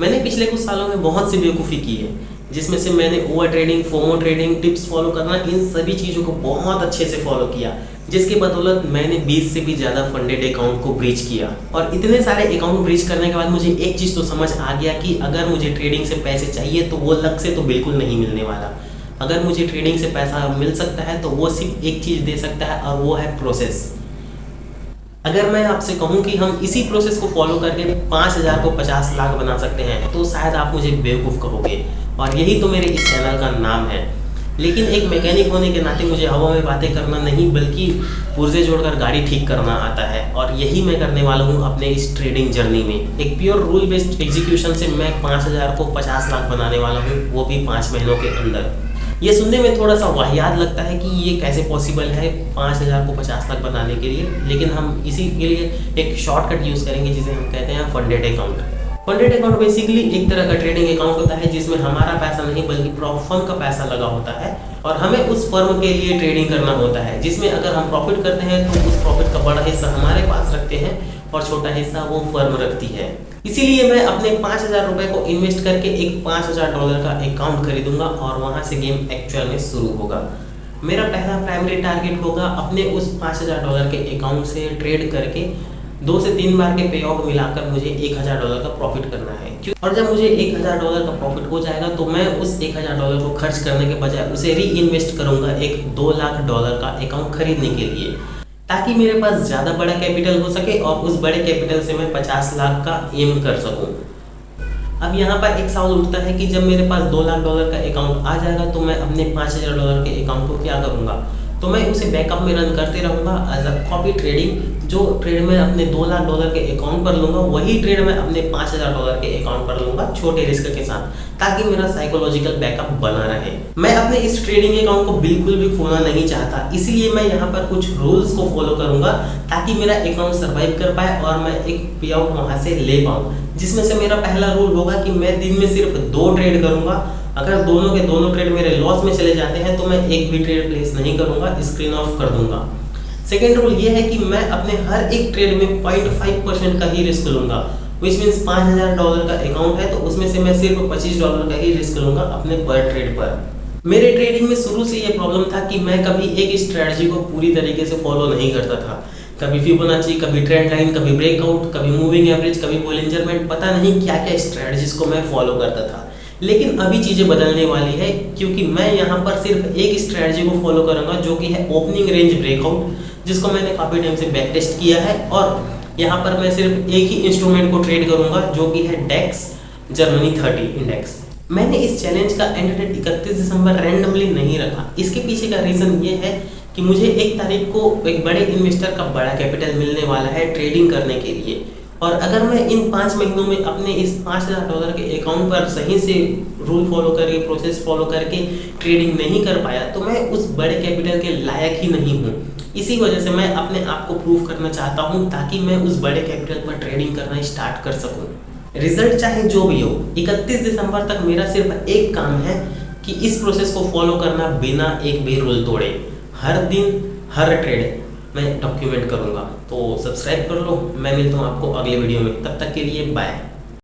मैंने पिछले कुछ सालों में बहुत सी बेवकूफ़ी की है, जिसमें से मैंने over trading, FOMO trading, tips follow करना, इन सभी चीज़ों को बहुत अच्छे से फॉलो किया, जिसके बदौलत मैंने 20 से भी ज़्यादा फंडेड अकाउंट को ब्रीच किया। और इतने सारे अकाउंट ब्रीच करने के बाद मुझे एक चीज़ तो समझ आ गया कि अगर मुझे ट्रेडिंग से पैसे चाहिए तो वो लक से तो बिल्कुल नहीं मिलने वाला। अगर मुझे ट्रेडिंग से पैसा मिल सकता है तो वो सिर्फ एक चीज़ दे सकता है, और वो है प्रोसेस। अगर मैं आपसे कहूं कि हम इसी प्रोसेस को फॉलो करके 5,000 को 50 लाख बना सकते हैं तो शायद आप मुझे बेवकूफ़ कहोगे, और यही तो मेरे इस चैनल का नाम है। लेकिन एक मैकेनिक होने के नाते मुझे हवा में बातें करना नहीं बल्कि पुर्जे जोड़कर गाड़ी ठीक करना आता है, और यही मैं करने वाला हूँ अपने इस ट्रेडिंग जर्नी में। एक प्योर रूल बेस्ड एग्जीक्यूशन से मैं 5,000 को 50 लाख बनाने वाला हूँ, वो भी 5 महीनों के अंदर। ये सुनने में थोड़ा सा वाहियात लगता है कि ये कैसे पॉसिबल है 5,000 को 50 लाख बनाने के लिए, लेकिन हम इसी के लिए एक शॉर्टकट यूज़ करेंगे जिसे हम कहते हैं funded account. Funded account basically एक तरह का ट्रेडिंग अकाउंट होता है जिसमें हमारा पैसा नहीं बल्कि फर्म का पैसा लगा होता है, और हमें उस फर्म के लिए ट्रेडिंग करना होता है, जिसमें अगर हम प्रॉफिट करते हैं तो उस प्रॉफिट का बड़ा हिस्सा हमारे पास रखते हैं और छोटा हिस्सा वो फर्म रखती है। इसीलिए मैं अपने 5,000 रुपए को इन्वेस्ट करके एक $5,000 का अकाउंट खरीदूंगा, और वहां से गेम एक्चुअल में शुरू होगा। मेरा पहला प्राइमरी टारगेट होगा अपने उस $5,000 के अकाउंट से ट्रेड करके 2 से 3 बार के पे आउट मिलाकर मुझे $1,000 का प्रॉफिट करना है। और जब मुझे $1,000 का प्रॉफिट हो जाएगा तो मैं उस $1,000 को खर्च करने के बजाय उसे री इन्वेस्ट करूंगा एक $2 लाख का अकाउंट खरीदने के लिए, ताकि मेरे पास ज़्यादा बड़ा कैपिटल हो सके और उस बड़े कैपिटल से मैं 50 लाख का एम कर सकूं। अब यहाँ पर एक सवाल उठता है कि जब मेरे पास $2 लाख का अकाउंट आ जाएगा तो मैं अपने $5,000 के अकाउंट को क्या करूँगा? तो मैं उसे बैकअप में रन करते रहूँगा एज अ कॉपी ट्रेडिंग। जो ट्रेड मैं अपने $2 लाख के अकाउंट पर लूँगा वही ट्रेड मैं अपने $5,000 के अकाउंट पर लूँगा छोटे रिस्क के साथ, ताकि मेरा साइकोलॉजिकल बैकअप बना रहे। मैं अपने इस ट्रेडिंग अकाउंट को बिल्कुल भी खोना नहीं चाहता, इसीलिए मैं यहाँ पर कुछ रूल्स को फॉलो करूँगा ताकि मेरा अकाउंट सर्वाइव कर पाए और मैं एक पे आउट वहाँ से ले पाऊँ। जिसमें से मेरा पहला रूल होगा कि मैं दिन में सिर्फ 2 ट्रेड करूँगा। अगर दोनों के दोनों ट्रेड मेरे लॉस में चले जाते हैं तो मैं एक भी ट्रेड प्लेस नहीं करूँगा, स्क्रीन ऑफ कर दूंगा। सेकेंड रूल ये है कि मैं अपने हर एक ट्रेड में 0.5% का ही रिस्क लूंगा, विच मीन्स $5,000 का अकाउंट है तो उसमें से मैं सिर्फ $25 का ही रिस्क लूंगा अपने पर ट्रेड पर। मेरे ट्रेडिंग में शुरू से ये प्रॉब्लम था कि मैं कभी एक स्ट्रेटजी को पूरी तरीके से फॉलो नहीं करता था। कभी फिबोनाची, कभी ट्रेंड लाइन, कभी ब्रेकआउट, कभी मूविंग एवरेज, कभी बोलिंजर बैंड, पता नहीं क्या क्या स्ट्रेटजीज को मैं फॉलो करता था। लेकिन अभी चीज़ें बदलने वाली है, क्योंकि मैं यहाँ पर सिर्फ एक स्ट्रेटजी को फॉलो करूँगा जो कि है ओपनिंग रेंज ब्रेकआउट, जिसको मैंने काफ़ी टाइम से बैक टेस्ट किया है। और यहाँ पर मैं सिर्फ एक ही इंस्ट्रूमेंट को ट्रेड करूँगा जो कि है डेक्स जर्मनी 30 इंडेक्स। मैंने इस चैलेंज का एंड डेट 31 दिसंबर रैंडमली नहीं रखा। इसके पीछे का रीज़न ये है कि मुझे 1 तारीख को एक बड़े इन्वेस्टर का बड़ा कैपिटल मिलने वाला है ट्रेडिंग करने के लिए, और अगर मैं इन 5 महीनों में अपने इस $5,000 के अकाउंट पर सही से रूल फॉलो करके, प्रोसेस फॉलो करके ट्रेडिंग नहीं कर पाया तो मैं उस बड़े कैपिटल के लायक ही नहीं हूँ। इसी वजह से मैं अपने आप को प्रूव करना चाहता हूँ ताकि मैं उस बड़े कैपिटल पर ट्रेडिंग करना स्टार्ट कर सकूँ। रिजल्ट चाहे जो भी हो, 31 दिसंबर तक मेरा सिर्फ एक काम है कि इस प्रोसेस को फॉलो करना बिना एक भी रूल तोड़े। हर दिन हर ट्रेड मैं डॉक्यूमेंट करूँगा। तो सब्सक्राइब कर लो। मैं मिलता हूँ आपको अगले वीडियो में, तब तक के लिए बाय।